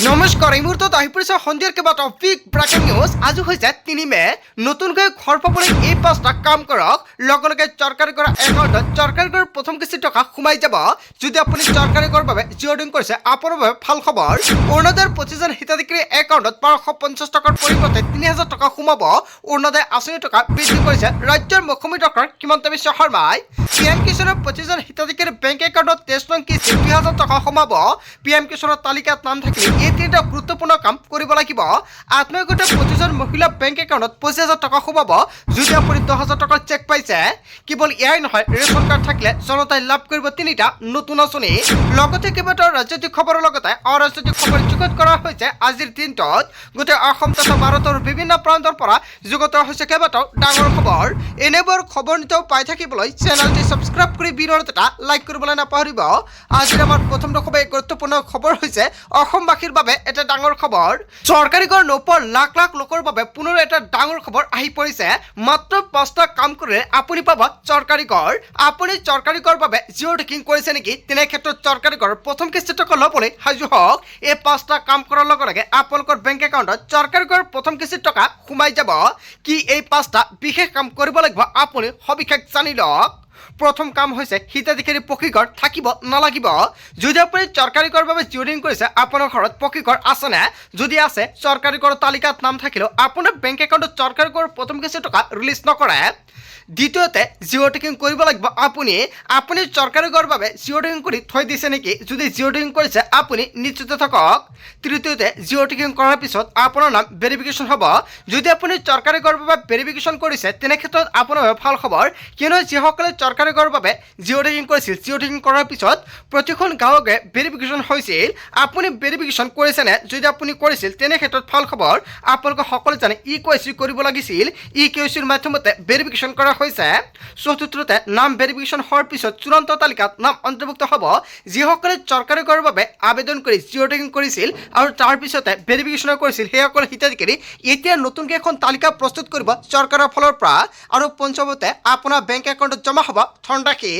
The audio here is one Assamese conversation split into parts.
নমস্কাৰ এই মুহূৰ্তত আহি পৰিছে সন্ধিয়াৰ কেইবাটাও বিগ ব্ৰেকিং নিউজ। আজি হৈছে ৩ মে। নতুনকৈ ঘৰ পাবলৈ এই ৫টা কাম কৰক। লগে লগে চৰকাৰী কৰা একাউণ্টত চৰকাৰী কৰাৰ প্ৰথম কিস্তি টকা সোমাই যাব। যদি আপুনি চৰকাৰী কৰাৰ বাবে জিঅ'ডিং কৰিছে, আপোনাৰ বাবে ভাল খবৰ। অৰুণোদয়ৰ ২৫জন হিতাধিকাৰী একাউণ্টত ১২৫০ টকাৰ পৰিৱৰ্তে ৩০০০ টকা সোমাব। অৰুণোদয় আঁচনিৰ টকা বৃদ্ধি কৰিছে ৰাজ্যৰ মুখ্যমন্ত্ৰী ডক্টৰ হিমন্ত বিশ্ব শৰ্মাই। পিএম কিষাণৰ ২৫জন হিতাধিকাৰী বেংক একাউণ্টত ২৩ নং কিস্তি ২০০০ টকা সোমাব। পিএম কিষাণৰ তালিকাত নাম থাকিলে এই তিনিটা গুৰুত্বপূৰ্ণ কাম কৰিব লাগিব। আত্মীয় গোটৰ ২৫জন মহিলা বেংক একাউণ্টত ২৫,০০০ টকা সোমাব। যদি আপুনি ১০,০০০ টকাৰ চেক পাইছে। কেৱল এয়াই নহয়, ৰেচন কাৰ্ড থাকিলে জনতাই লাভ কৰিব ৩টা নতুন আঁচনি। লগতে কেইবাটাও ৰাজনৈতিক খবৰৰ লগতে অৰাজনৈতিক খবৰ যুগুত কৰা হৈছে আজিৰ দিনটোত। গোটেই অসম তথা ভাৰতৰ বিভিন্ন প্ৰান্তৰ পৰা যুগুত হৈছে কেইবাটাও ডাঙৰ খবৰ। এনেবোৰ খবৰ নিতৌ পাই থাকিবলৈ চেনেলটি ছাবস্ক্ৰাইব কৰি ভিডিঅ'ত এটা লাইক কৰিবলৈ নাপাহৰিব। আজিৰ আমাৰ প্ৰথম খুবেই গুৰুত্বপূৰ্ণ খবৰ হৈছে অসমবাসীৰ বাবে এটা ডাঙৰ খবৰ। চৰকাৰী কৰ নোপোৱা লাখ লাখ লোকৰ বাবে পুনৰ এটা ডাঙৰ খবৰ আহি পৰিছে। মাত্ৰ ৫টা কাম কৰিলে আপুনি পাব চৰকাৰী কৰ। আপুনি চৰকাৰী কৰ বাবে জিঅ' টেকিং কৰিছে নেকি? তেনে ক্ষেত্ৰত চৰকাৰী কৰৰ প্ৰথম কিস্তি টকা ল'বলৈ সাজু হওক। এই ৫টা কাম কৰাৰ লগে লগে আপোনালোকৰ বেংক একাউণ্টত চৰকাৰী কৰৰ প্ৰথম কিস্তি টকা সোমাই যাব। কি এই 5টা বিশেষ কাম কৰিব লাগিব আপুনি সবিশেষ জানি লওক। প্ৰথম কাম হৈছে হিতাধিকাৰী পকী ঘৰ থাকিব নালাগিব। যদি আপুনি চৰকাৰী কৰৰ বাবে জিঅ'ডিং কৰিছে, আপোনাৰ ঘৰত পকী ঘৰ আছেনে? যদি আছে, চৰকাৰী কৰৰ তালিকাত নাম থাকিলেও আপোনাৰ বেংক একাউণ্টত চৰকাৰী কৰৰ প্ৰথম কিস্তি টকা ৰিলিজ নকৰে। দ্বিতীয়তে জিঅ' টেকিং কৰিব লাগিব আপুনি চৰকাৰী কৰৰ বাবে জিঅ' টেকিং কৰি থৈ দিছে নেকি? যদি জিঅ' টেকিং কৰিছে, আপুনি নিশ্চিত থাকক। তৃতীয়তে জিঅ' টেকিং কৰাৰ পিছত আপোনাৰ নাম ভেৰিফিকেশ্যন হ'ব। যদি আপুনি চৰকাৰী কৰৰ বাবে ভেৰিফিকেশ্যন কৰিছে, তেনে ক্ষেত্ৰত আপোনাৰ বাবে ভাল খবৰ। কিয়নো যিসকলে চৰকাৰী কৰৰ বাবে জিঅ' টেকিং কৰিছিল, জিঅ' টেকিং কৰাৰ পিছত প্ৰতিখন গাঁৱকে ভেৰিফিকেশ্যন হৈছিল। আপুনি ভেৰিফিকেশ্যন কৰিছেনে? যদি আপুনি কৰিছিল, তেনে ক্ষেত্ৰত ভাল খবৰ। আপোনালোকে সকলোৱে জানে ইকেৱাইচি কৰিব লাগিছিল। ইকেৱাইচিৰ মাধ্যমতে ভেৰিফিকেশ্যন কৰা হৈছে। চতুৰ্থতে নাম ভেৰিফিকেশ্যন হোৱাৰ পিছত চূড়ান্ত তালিকাত নাম অন্তৰ্ভুক্ত হ'ব। যিসকলে চৰকাৰী কৰৰ বাবে আবেদন কৰি জিঅ' টেকিং কৰিছিল আৰু তাৰপিছতে ভেৰিফিকেশ্যন কৰিছিল, সেইসকল হিতাধিকাৰী এতিয়া নতুনকৈ এখন তালিকা প্ৰস্তুত কৰিব চৰকাৰৰ ফালৰ পৰা। আৰু পঞ্চমতে আপোনাৰ বেংক একাউণ্টত জমা হ'ব ধনৰাশি।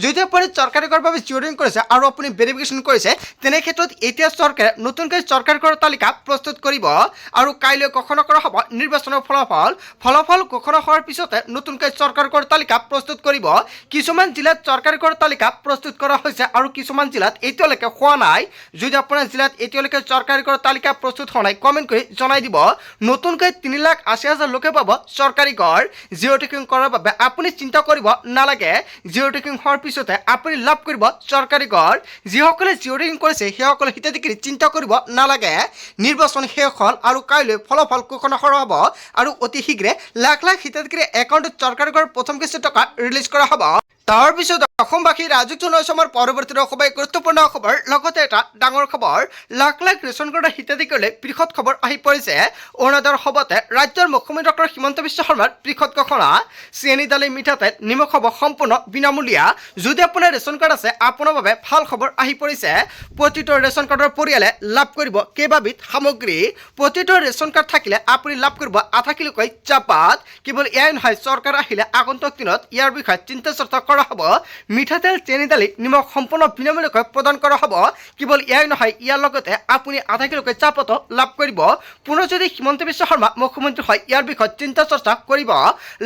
যদি আপুনি চৰকাৰী কৰৰ বাবে জিঅ' টেকিং কৰিছে আৰু আপুনি ভেৰিফিকেশ্যন কৰিছে, তেনে ক্ষেত্ৰত এতিয়া চৰকাৰে নতুনকৈ চৰকাৰী কৰৰ তালিকা প্ৰস্তুত কৰিব। আৰু কাইলৈ ঘোষণা কৰা হ'ব নিৰ্বাচনৰ ফলাফল ঘোষণা হোৱাৰ পিছতে নতুনকৈ চৰকাৰী কৰ তালিকা প্ৰস্তুত কৰিব। কিছুমান জিলাত চৰকাৰী কৰ তালিকা প্ৰস্তুত কৰা হৈছে আৰু কিছুমান জিলাত এতিয়ালৈকে হোৱা নাই। যদি আপোনাৰ জিলাত এতিয়ালৈকে চৰকাৰী কৰ তালিকা প্ৰস্তুত হোৱা নাই, কমেণ্ট কৰি জনাই দিব। নতুনকৈ ৩,৮০,০০০ লোকে পাব চৰকাৰী কৰ। জিঅ' টেকিং কৰাৰ বাবে আপুনি চিন্তা কৰিব নালাগে। জিঅ' টেকিং হোৱাৰ পিছতে আপুনি লাভ কৰিব চৰকাৰী কৰ। যিসকলে জিঅ' টেকিং কৰিছে, সেইসকলে হিতাধিকাৰী চিন্তা কৰিব নালাগে। নিৰ্বাচন শেষ হ'ল আৰু কাইলৈ ফলাফল ঘোষণা কৰা হ'ব আৰু অতি শীঘ্ৰে লাখ লাখ হিতাধিকাৰী একাউণ্টত চৰকাৰী কৰ প্ৰথম কিস্তি টকা ৰিলিজ কৰা হ'ব। তাৰপিছত অসমবাসী ৰাজুক জনাইছো আমাৰ পৰৱৰ্তী খুবেই গুৰুত্বপূৰ্ণ খবৰ। লগতে এটা ডাঙৰ খবৰ, লাখ লাখ ৰেচন কাৰ্ডৰ হিতাধিকাৰীলৈ বৃহৎ খবৰ আহি পৰিছে। অৰুণোদয়ৰ সবতে ৰাজ্যৰ মুখ্যমন্ত্ৰী ডক্টৰ হিমন্ত বিশ্ব শৰ্মাৰ বৃহৎ ঘোষণা। চেনি দালি মিঠাতেল নিমখ হ'ব সম্পূৰ্ণ বিনামূলীয়া। যদি আপোনাৰ ৰেচন কাৰ্ড আছে, আপোনাৰ বাবে ভাল খবৰ আহি পৰিছে। প্ৰতিটো ৰেচন কাৰ্ডৰ পৰিয়ালে লাভ কৰিব কেইবাবিধ সামগ্ৰী। প্ৰতিটো ৰেচন কাৰ্ড থাকিলে আপুনি লাভ কৰিব আধা কিলোকৈ চাহপাত। কেৱল এয়াই নহয়, চৰকাৰ আহিলে আগন্তুক দিনত ইয়াৰ বিষয়ে চিন্তা চৰ্চা কৰা হ'ব। মিঠাতেল চেনি দালি নিমখ সম্পূৰ্ণ বিনামূলীয়াকৈ প্ৰদান কৰা হ'ব। কেৱল এয়াই নহয়, ইয়াৰ লগতে আপুনি আধা কিলোকৈ চাহপাতো লাভ কৰিব। পুনৰ যদি হিমন্ত বিশ্ব শৰ্মা মুখ্যমন্ত্ৰী হয়, ইয়াৰ বিষয়ে চিন্তা চৰ্চা কৰিব।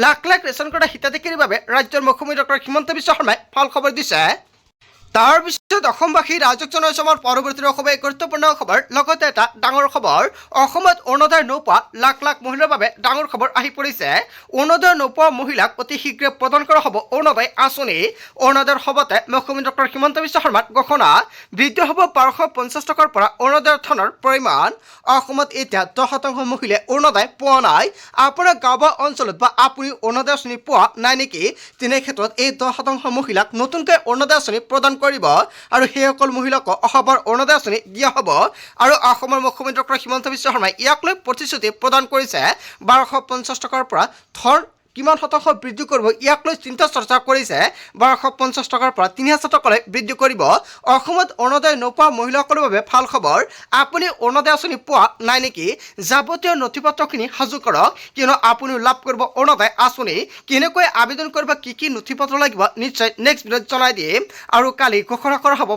লাখ লাখ ৰেচন কাৰ্ডৰ হিতাধিকাৰীৰ বাবে ৰাজ্যৰ মুখ্যমন্ত্ৰী ডক্টৰ হিমন্ত বিশ্ব শৰ্মাই ভাল খবৰ দিছে। তাৰপিছত অসমবাসী ৰাজক জনাইছো আমাৰ পৰৱৰ্তী খুবেই গুৰুত্বপূৰ্ণ খবৰ। লগতে এটা ডাঙৰ খবৰ, অসমত অৰুণোদয় নোপোৱা লাখ লাখ মহিলাৰ বাবে ডাঙৰ খবৰ আহি পৰিছে। অৰুণোদয় নোপোৱা মহিলাক অতি শীঘ্ৰে প্ৰদান কৰা হ'ব অৰুণোদয় আঁচনি। অৰুণোদয়ৰ সবতে মুখ্যমন্ত্ৰী ডক্টৰ হিমন্ত বিশ্ব শৰ্মাৰ ঘোষণা। বৃদ্ধি হ'ব ১২৫০ টকাৰ পৰা অৰুণোদয়ৰ ধনৰ পৰিমাণ। অসমত এতিয়া ১০% মহিলাই অৰুণোদয় পোৱা নাই। আপোনাৰ গাঁও বা অঞ্চলত বা আপুনি অৰুণোদয় আঁচনি পোৱা নাই নেকি? তেনে ক্ষেত্ৰত এই ১০% মহিলাক নতুনকৈ অৰুণোদয় আঁচনি প্ৰদান কৰিব আৰু সেইসকল মহিলাক অসমৰ অৰুণোদয় আঁচনি দিয়া হ'ব। আৰু অসমৰ মুখ্যমন্ত্ৰী ডক্টৰ হিমন্ত বিশ্ব শৰ্মাই ইয়াক লৈ প্ৰতিশ্ৰুতি প্ৰদান কৰিছে। ১২৫০ টকাৰ পৰা ধন কিমান শতাংশ বৃদ্ধি কৰিব ইয়াক লৈ চিন্তা চৰ্চা কৰিছে 1250 টকাৰ পৰা 3000 টকালৈ বৃদ্ধি কৰিব অসমত অৰুণোদয় নোপোৱা মহিলাসকলৰ বাবে ভাল খবৰ আপুনি অৰুণোদয় আঁচনি পোৱা নাই নেকি যাৱতীয় নথিপত্ৰখিনি সাজু কৰক কিয়নো আপুনি লাভ কৰিব অৰুণোদয় আঁচনি কেনেকৈ আবেদন কৰিব কি নথিপত্ৰ লাগিব নিশ্চয় নেক্সট ভিডিঅ'ত জনাই দিম আৰু কালি ঘোষণা কৰা হ'ব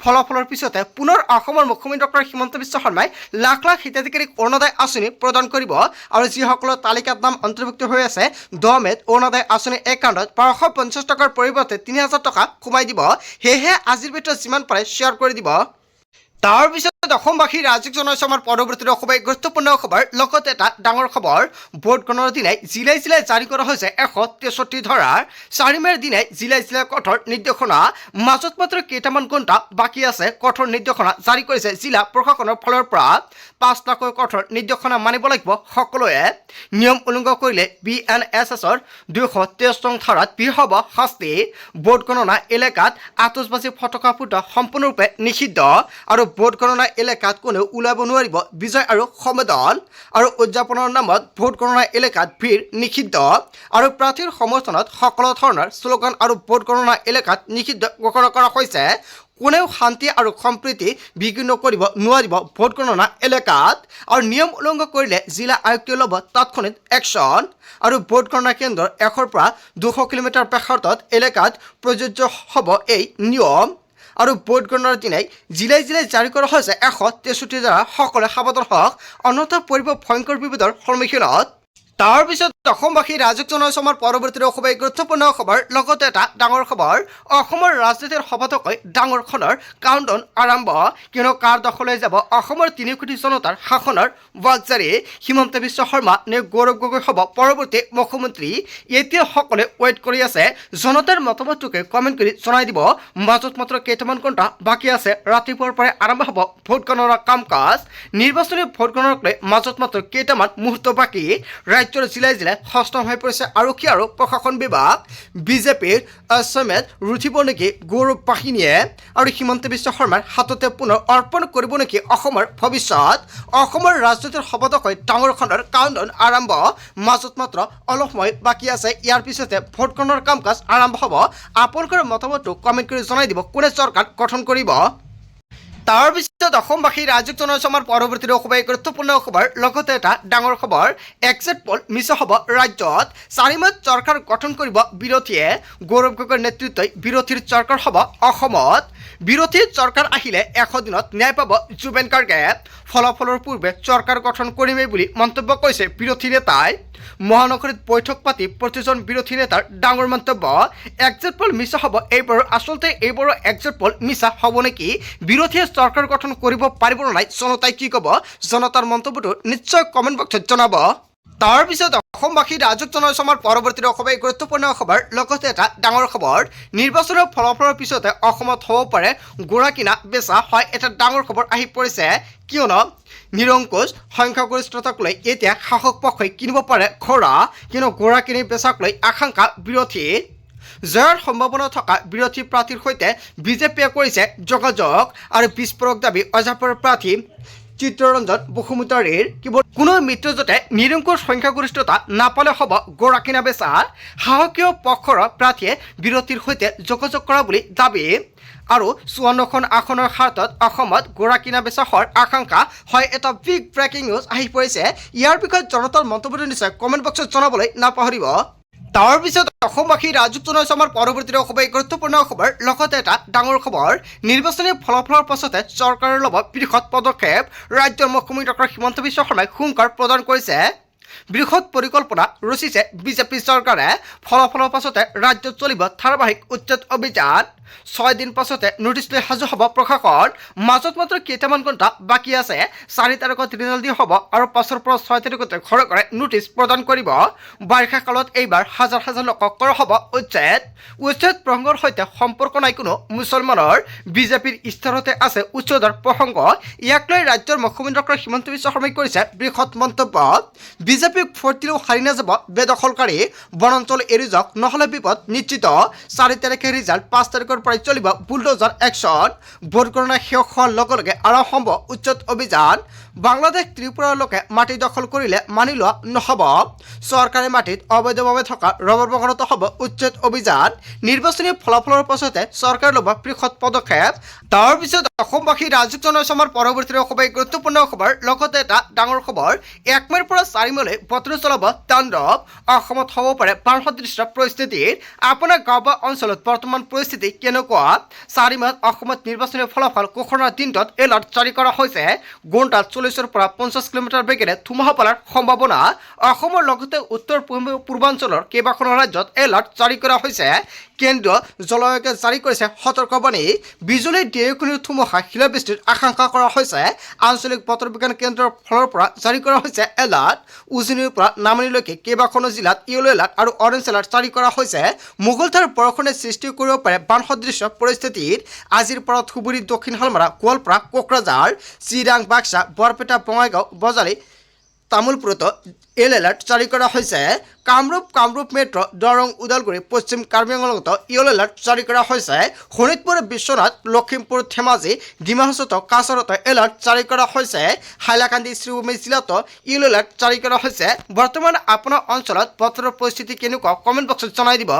ফলাফলৰ পিছতে পুনৰ অসমৰ মুখ্যমন্ত্ৰী ডক্টৰ হিমন্ত বিশ্ব শৰ্মাই লাখ লাখ হিতাধিকাৰীক অৰুণোদয় আঁচনি প্ৰদান কৰিব আৰু যিসকলৰ তালিকাত নাম অন্তৰ্ভুক্ত হৈ আছে 10 মেত অৰুণোদয় আঁচনি একাউণ্টত 1250 টকাৰ পৰিৱৰ্তে 3000 টকা সোমাই দিব সেয়েহে আজিৰ ভিডিঅ'ত যিমান পাৰে শ্বেয়াৰ কৰি দিব তাৰ পিছত অসমবাসী ৰাজ্যিক জনাইছে আমাৰ পৰৱৰ্তী খুবেই গুৰুত্বপূৰ্ণ খবৰ লগতে এটা ডাঙৰ খবৰ ভোট গণনাৰ দিনাই জিলাই জিলাই জাৰি কৰা হৈছে 163 ধাৰাৰ 4 মেৰ দিনাই জিলাই জিলাই কঠোৰ নিৰ্দেশনা মাজত মাত্ৰ কেইটামান ঘণ্টা বাকী আছে কঠোৰ নিৰ্দেশনা জাৰি কৰিছে জিলা প্ৰশাসনৰ ফালৰ পৰা 5 লাখৰ কঠোৰ নিৰ্দেশনা মানিব লাগিব সকলোৱে নিয়ম উলংঘন কৰিলে BNSSৰ 223 নং ধাৰাত বিহব শাস্তি ভোট গণনা এলেকাত আতচবাজি ফটকা ফুটা সম্পূৰ্ণৰূপে নিষিদ্ধ আৰু ভোট গণনা এলেকাত কোনেও ওলাব নোৱাৰিব বিজয় আৰু সমদল আৰু উদযাপনৰ নামত ভোট গণনা এলেকাত ভিৰ নিষিদ্ধ আৰু প্ৰাৰ্থীৰ সমৰ্থনত সকলো ধৰণৰ শ্লোগান আৰু ভোট গণনা এলেকাত নিষিদ্ধ ঘোষণা কৰা হৈছে কোনেও শান্তি আৰু সম্প্ৰীতি বিঘ্ন কৰিব নোৱাৰিব ভোট গণনা এলেকাত আৰু নিয়ম উলংঘন কৰিলে জিলা আয়ুক্তই ল'ব তাৎক্ষণিক একশ্যন আৰু ভোট গণনা কেন্দ্ৰৰ 100 পৰা 200 কিলোমিটাৰ ব্যাসাৰ্ধত এলেকাত প্ৰযোজ্য হ'ব এই নিয়ম আৰু ভোট গণনাৰ দিনাই জিলাই জিলাই জাৰি কৰা হৈছে 163 ধাৰা সকলোৱে সাৱধান হওক অন্যথা পৰিব ভয়ংকৰ বিপদৰ সন্মুখীনত তাৰ পিছত অসমবাসী ৰাজ্যিক জনাইছে আমাৰ পৰৱৰ্তী খুবেই গুৰুত্বপূৰ্ণ খবৰ লগতে এটা ডাঙৰ খবৰ অসমৰ ৰাজনীতিৰ সবাতোকৈ ডাঙৰখনৰ কাউণ্টডাউন আৰম্ভ কিয়নো কাৰ দখলৈ যাব অসমৰ 3 কোটি জনতাৰ শাসনৰ ৱাকজাৰী হিমন্ত বিশ্ব শৰ্মা নে গৌৰৱ গগৈ হ'ব পৰৱৰ্তী মুখ্যমন্ত্ৰী এতিয়া সকলোৱে ৱেইট কৰি আছে জনতাৰ মতামতটোকে কমেণ্ট কৰি জনাই দিব মাজত মাত্ৰ কেইটামান ঘণ্টা বাকী আছে ৰাতিপুৱাৰ পৰাই আৰম্ভ হ'ব ভোট গণনাৰ কাম কাজ নিৰ্বাচনী ভোট গণনাক লৈ মাজত মাত্ৰ কেইটামান মুহূৰ্ত বাকী ৰাজ্যৰ জিলাই জিলাই হস্তম হৈ পৰিছে আৰক্ষী আৰু প্ৰশাসন বিভাগ বিজেপিৰ আছামেত ৰুঠিব নেকি গৌৰৱ বাহিনীয়ে আৰু হিমন্ত বিশ্ব শৰ্মাৰ হাততে পুনৰ অৰ্পণ কৰিব নেকি অসমৰ ভৱিষ্যত অসমৰ ৰাজনীতিৰ সবাতোকৈ ডাঙৰখনৰ কাউণ্টডাউন আৰম্ভ মাজত মাত্ৰ অলপ সময় বাকী আছে ইয়াৰ পিছতে ভোট গণনাৰ কাম কাজ আৰম্ভ হ'ব আপোনালোকৰ মতামতটো কমেণ্ট কৰি জনাই দিব কোনে চৰকাৰ গঠন কৰিব তাৰ পিছত অসমবাসী ৰাজ্যিক জনাইছে আমাৰ পৰৱৰ্তী খুবেই গুৰুত্বপূৰ্ণ খবৰ লগতে এটা ডাঙৰ খবৰ এক্সিট পল মিছা হ'ব ৰাজ্যত 4 মেত চৰকাৰ গঠন কৰিব বিৰোধীয়ে গৌৰৱ গগৈৰ নেতৃত্বই বিৰোধীৰ চৰকাৰ হ'ব অসমত বিৰোধী চৰকাৰ আহিলে 100 দিনত ন্যায় পাব জুবেন গাৰ্গে ফলাফলৰ পূৰ্বে চৰকাৰ গঠন কৰিমেই বুলি মন্তব্য কৰিছে বিৰোধী নেতাই মহানগৰীত বৈঠক পাতি প্ৰতিজন বিৰোধী নেতাৰ ডাঙৰ মন্তব্য এক্সিট পল মিছা হ'ব এইবাৰ আচলতে এইবাৰ এক্সিট পল মিছা হ'ব নেকি বিৰোধীয়ে চৰকাৰ গঠন কৰিব পাৰিব নাই জনতাই কি ক'ব জনতাৰ মন্তব্যটো নিশ্চয় কমেণ্ট বক্সত জনাব তাৰ পিছত অসমবাসী ৰাজ্যিক জনাইছে আমাৰ পৰৱৰ্তী খুবেই গুৰুত্বপূৰ্ণ খবৰ লগতে এটা ডাঙৰ খবৰ নিৰ্বাচনৰ ফলাফলৰ পিছতে অসমত হ'ব পাৰে গোৰা কিনা বেচা হয় এটা ডাঙৰ খবৰ আহি পৰিছে কিয়নো নিৰংকুশ সংখ্যাগৰিষ্ঠতাক লৈ এতিয়া শাসক পক্ষই কিনিব পাৰে ঘোঁৰা কিয়নো ঘোঁৰা কিনি বেচাক লৈ আশংকা বিৰোধী জয়ৰ সম্ভাৱনা থকা বিৰোধী প্ৰাৰ্থীৰ সৈতে বিজেপিয়ে কৰিছে যোগাযোগ আৰু বিস্ফোৰক দাবী অজাপুৰ প্ৰাৰ্থী চিত্ৰৰঞ্জন বসুমতাৰীৰ কেৱল কোনো মিত্ৰজোঁটে নিৰংকুশ সংখ্যাগৰিষ্ঠতা নাপালে হ'ব গৰা কিনা বেচা সাহসীয় পক্ষৰ প্ৰাৰ্থীয়ে বিৰোধীৰ সৈতে যোগাযোগ কৰা বুলি দাবী আৰু 54খন আসনৰ স্বাৰ্থত অসমত গৰা কিনা বেচা হোৱাৰ আশংকা হয় এটা বিগ ব্ৰেকিং নিউজ আহি পৰিছে ইয়াৰ বিষয়ে জনতাৰ মন্তব্যটো নিশ্চয় কমেণ্ট বক্সত জনাবলৈ নাপাহৰিব তাৰ পিছত অসমবাসী ৰাজ্যিক জনাইছে আমাৰ পৰৱৰ্তী খুবেই গুৰুত্বপূৰ্ণ খবৰ লগতে এটা ডাঙৰ খবৰ নিৰ্বাচনী ফলাফলৰ পাছতে চৰকাৰৰ ল'ব বৃহৎ পদক্ষেপ ৰাজ্যৰ মুখ্যমন্ত্ৰী ডক্টৰ হিমন্ত বিশ্ব শৰ্মাই হুংকাৰ প্ৰদান কৰিছে বৃহৎ পৰিকল্পনা ৰচিছে বিজেপি চৰকাৰে ফলাফলৰ পাছতে ৰাজ্যত চলিব ধাৰাবাহিক উচ্ছেদ অভিযান 6 দিন পাছতে নোটিছ লৈ সাজু হ'ব প্ৰশাসন মাজত মাত্ৰ কেইটামান ঘণ্টা বাকী আছে 4 তাৰিখত ৰিজাল্ট দিয়া হ'ব আৰু 5ৰ পৰা 6 তাৰিখতে ঘৰে ঘৰে নোটিছ প্ৰদান কৰিব বাৰিষা কালত এইবাৰ হাজাৰ হাজাৰ লোকক কৰা হ'ব উচ্ছেদ প্ৰসংগৰ সৈতে সম্পৰ্ক নাই কোনো মুছলমানৰ বিজেপিৰ স্থিৰতে আছে উচ্ছেদৰ প্ৰসংগ ইয়াক লৈ ৰাজ্যৰ মুখ্যমন্ত্ৰী ডক্টৰ হিমন্ত বিশ্ব শৰ্মাই কৰিছে বৃহৎ মন্তব্য বিজেপিক ফৰ্তিলেও হাৰি নাযাব বেদখলকাৰী বনাঞ্চল এৰি যাওক নহ'লে বিপদ নিশ্চিত 4 তাৰিখে ৰিজাল্ট 5 তাৰিখৰ ৰাতিপুৱাৰ পৰাই চলিব বুলডোজাৰ একশ্যন ভোট গণনা শেষ হোৱাৰ লগে লগে আৰম্ভ হ'ব উচ্ছেদ অভিযান বাংলাদেশ ত্ৰিপুৰাৰ লোকে মাটি দখল কৰিলে মানি লোৱা নহ'ব চৰকাৰী মাটিত অবৈধভাৱে থকা ৰবৰ বাগানতো হ'ব উচ্ছেদ অভিযান নিৰ্বাচনী ফলাফলৰ পাছতে চৰকাৰে ল'ব বৃহৎ পদক্ষেপ তাৰ পিছত অসমবাসী ৰাজুক জনাইছে আমাৰ পৰৱৰ্তী খুবেই গুৰুত্বপূৰ্ণ খবৰ লগতে এটা ডাঙৰ খবৰ 1 মেৰ পৰা 4 মেলৈ বতৰ চলাব তাণ্ডৱ অসমত হ'ব পাৰে বান সদৃশ পৰিস্থিতিৰ আপোনাৰ গাঁও বা অঞ্চলত বৰ্তমান পৰিস্থিতি কেনেকুৱা 4 মেত অসমত নিৰ্বাচনী ফলাফল ঘোষণাৰ দিনটোত এলাৰ্ট জাৰি কৰা হৈছে ঘণ্টাত 40ৰ পৰা 50 কিলোমিটাৰ বেগেৰে ধুমুহা পৰাৰ সম্ভাৱনা অসমৰ লগতে উত্তৰ পূৰ্বাঞ্চলৰ কেইবাখনো ৰাজ্যত এলাৰ্ট জাৰি কৰা হৈছে কেন্দ্ৰীয় জলবায়ুকে জাৰি কৰিছে সতৰ্কবাণী বিজুলী ঢেৰেকণিৰ ধুমুহা শিলাবৃষ্টিৰ আশংকা কৰা হৈছে আঞ্চলিক বতৰ বিজ্ঞান কেন্দ্ৰৰ ফালৰ পৰা জাৰি কৰা হৈছে এলাৰ্ট উজনিৰ পৰা নামনিলৈকে কেইবাখনো জিলাত ইয়েলো এলাৰ্ট আৰু অৰেঞ্জ এলাৰ্ট জাৰি কৰা হৈছে মুঘলধাৰ বৰষুণে সৃষ্টি কৰিব পাৰে বান সদৃশ পৰিস্থিতিৰ আজিৰ পৰা ধুবুৰী দক্ষিণ শালমাৰা গোৱালপাৰা কোকৰাঝাৰ চিৰাং বাক্সা বৰপেটা বঙাইগাঁও বজালী তামুলপুৰতো য়েলো এলাৰ্ট জাৰি কৰা হৈছে কামৰূপ মেট্ৰ দৰং ওদালগুৰি পশ্চিম কাৰ্বি আংলঙতো য়েলো এলাৰ্ট জাৰি কৰা হৈছে শোণিতপুৰ বিশ্বনাথ লখিমপুৰ ধেমাজি ডিমা হাছাও কাছাৰতো এলাৰ্ট জাৰি কৰা হৈছে হাইলাকান্দি শ্ৰীভূমি জিলাতো য়েলো এলাৰ্ট জাৰি কৰা হৈছে বৰ্তমান আপোনাৰ অঞ্চলত বতৰৰ পৰিস্থিতি কেনেকুৱা কমেণ্ট বক্সত জনাই দিব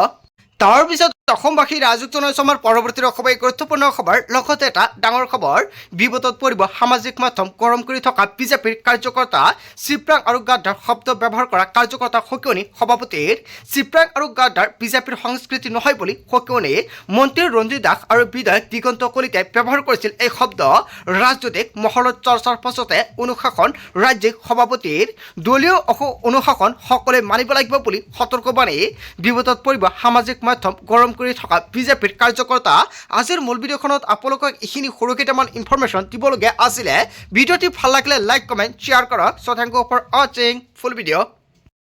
তাৰ পিছত অসমবাসী ৰাজুক জনাইছে আমাৰ পৰৱৰ্তী খুবেই গুৰুত্বপূৰ্ণ খবৰ লগতে এটা ডাঙৰ খবৰ বিপদত পৰিব সামাজিক মাধ্যম গৰম কৰি থকা বিজেপিৰ কাৰ্যকৰ্তা চিপ্ৰাং আৰু গাদ্দাৰ শব্দ ব্যৱহাৰ কৰা কাৰ্যকৰ্তা সকিয়নি সভাপতিৰ চিপ্ৰাং আৰু গাদ্দাৰ বিজেপিৰ সংস্কৃতি নহয় বুলি সকিয়নি মন্ত্ৰী ৰঞ্জিত দাস আৰু বিধায়ক দিগন্ত কলিতাই ব্যৱহাৰ কৰিছিল এই শব্দ ৰাজনৈতিক মহলত চৰ্চাৰ পাছতে অনুশাসন ৰাজ্যিক সভাপতিৰ দলীয় অনুশাসন সকলোৱে মানিব লাগিব বুলি সতৰ্কবাণী বিপদত পৰিব সামাজিক মাধ্যম গৰম কৰি থকা বিজেপিৰ কাৰ্যকৰ্তা আজিৰ মূল ভিডিঅ'খনত আপোনালোকক এইখিনি সৰু কেইটামান ইনফৰমেশ্যন দিবলগীয়া আছিলে ভিডিঅ'টি ভাল লাগিলে লাইক কমেণ্ট শ্বেয়াৰ কৰক চ' থেংক ইউ ফৰ ৱাচিং ফুল ভিডিঅ'